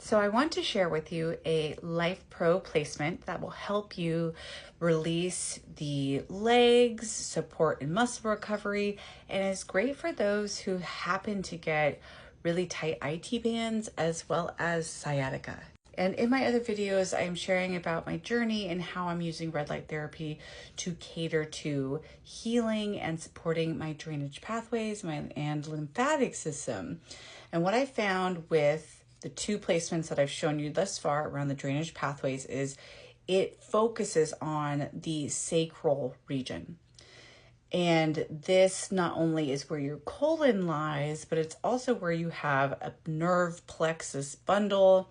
So I want to share with you a Life Pro placement that will help you release the legs, support and muscle recovery, and is great for those who happen to get really tight IT bands as well as sciatica. And in my other videos, I'm sharing about my journey and how I'm using red light therapy to cater to healing and supporting my drainage pathways and lymphatic system. And what I found with the two placements that I've shown you thus far around the drainage pathways is it focuses on the sacral region. And this not only is where your colon lies, but it's also where you have a nerve plexus bundle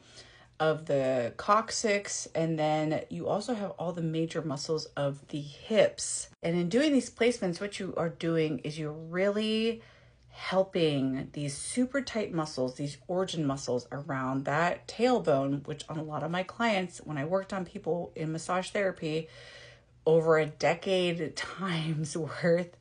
of the coccyx, and then you also have all the major muscles of the hips. And in doing these placements, what you are doing is you're really helping these super tight muscles, these origin muscles around that tailbone, which on a lot of my clients, when I worked on people in massage therapy over a decade times worth,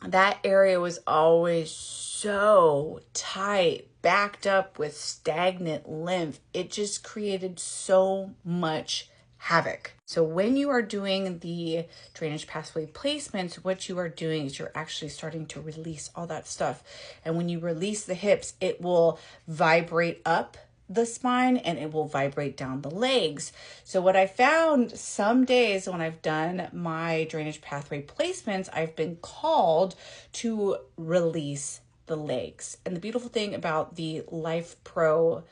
that area was always so tight, backed up with stagnant lymph. It just created so much havoc. So when you are doing the drainage pathway placements, what you are doing is you're actually starting to release all that stuff. And when you release the hips, it will vibrate up the spine and it will vibrate down the legs. So what I found some days when I've done my drainage pathway placements, I've been called to release the legs. And the beautiful thing about the Life Pro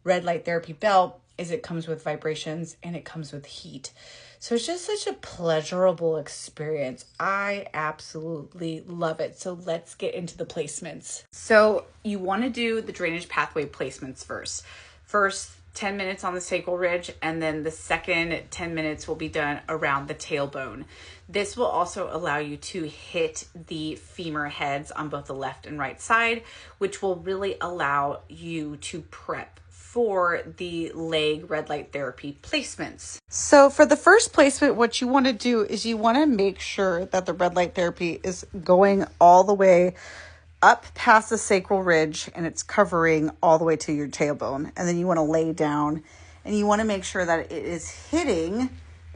red light therapy belt is it comes with vibrations and it comes with heat. So it's just such a pleasurable experience. I absolutely love it. So let's get into the placements. So you want to do the drainage pathway placements first. First 10 minutes on the sacral ridge, and then the second 10 minutes will be done around the tailbone. This will also allow you to hit the femur heads on both the left and right side, which will really allow you to prep for the leg red light therapy placements. So for the first placement, what you want to do is you want to make sure that the red light therapy is going all the way up past the sacral ridge and it's covering all the way to your tailbone. And then you want to lay down and you want to make sure that it is hitting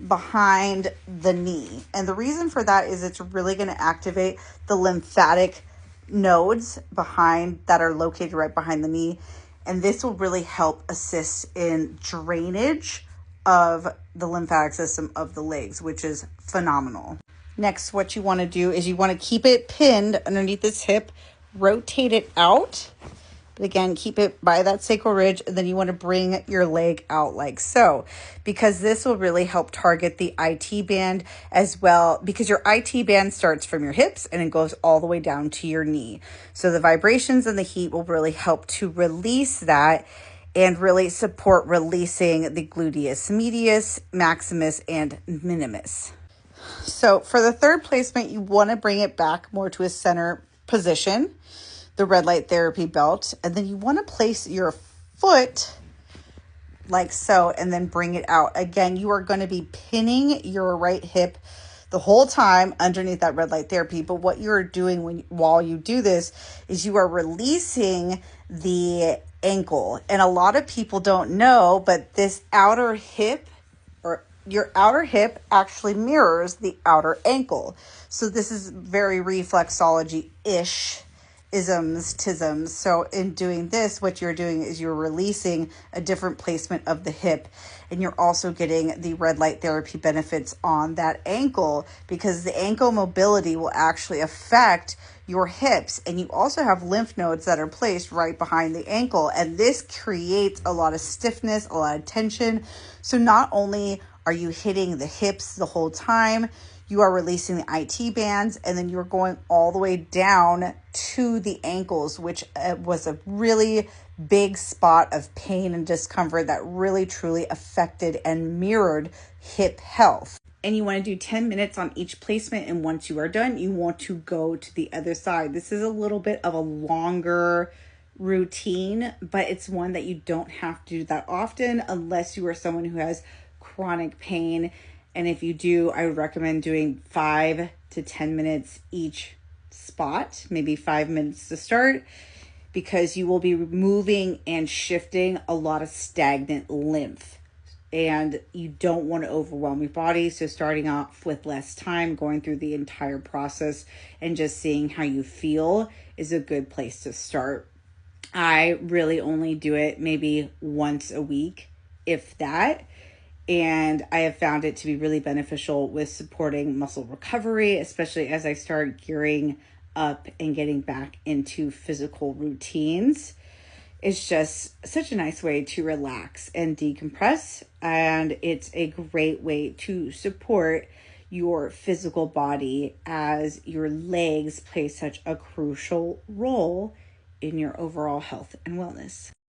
behind the knee. And the reason for that is it's really going to activate the lymphatic nodes behind that are located right behind the knee. And this will really help assist in drainage of the lymphatic system of the legs, which is phenomenal. Next, what you want to do is you want to keep it pinned underneath this hip, rotate it out, but again, keep it by that sacral ridge, and then you want to bring your leg out like so, because this will really help target the IT band as well, because your IT band starts from your hips and it goes all the way down to your knee. So the vibrations and the heat will really help to release that and really support releasing the gluteus medius, maximus, and minimus. So for the third placement, you want to bring it back more to a center position, the red light therapy belt, and then you want to place your foot like so and then bring it out. Again, you are going to be pinning your right hip the whole time underneath that red light therapy. But what you're doing while you do this is you are releasing the ankle. And a lot of people don't know, but this outer hip, or your outer hip, actually mirrors the outer ankle. So this is very reflexology-ish tisms. So in doing this, what you're doing is you're releasing a different placement of the hip, and you're also getting the red light therapy benefits on that ankle, because the ankle mobility will actually affect your hips. And you also have lymph nodes that are placed right behind the ankle, and this creates a lot of stiffness, a lot of tension. So not only are you hitting the hips the whole time, you are releasing the IT bands, and then you're going all the way down to the ankles, which was a really big spot of pain and discomfort that really truly affected and mirrored hip health. And you want to do 10 minutes on each placement, and once you are done, you want to go to the other side. This is a little bit of a longer routine, but it's one that you don't have to do that often unless you are someone who has chronic pain. And if you do, I would recommend doing 5 to 10 minutes each spot, maybe 5 minutes to start, because you will be removing and shifting a lot of stagnant lymph. And you don't want to overwhelm your body. So starting off with less time, going through the entire process and just seeing how you feel is a good place to start. I really only do it maybe once a week, if that. And I have found it to be really beneficial with supporting muscle recovery, especially as I start gearing up and getting back into physical routines. It's just such a nice way to relax and decompress. And it's a great way to support your physical body, as your legs play such a crucial role in your overall health and wellness.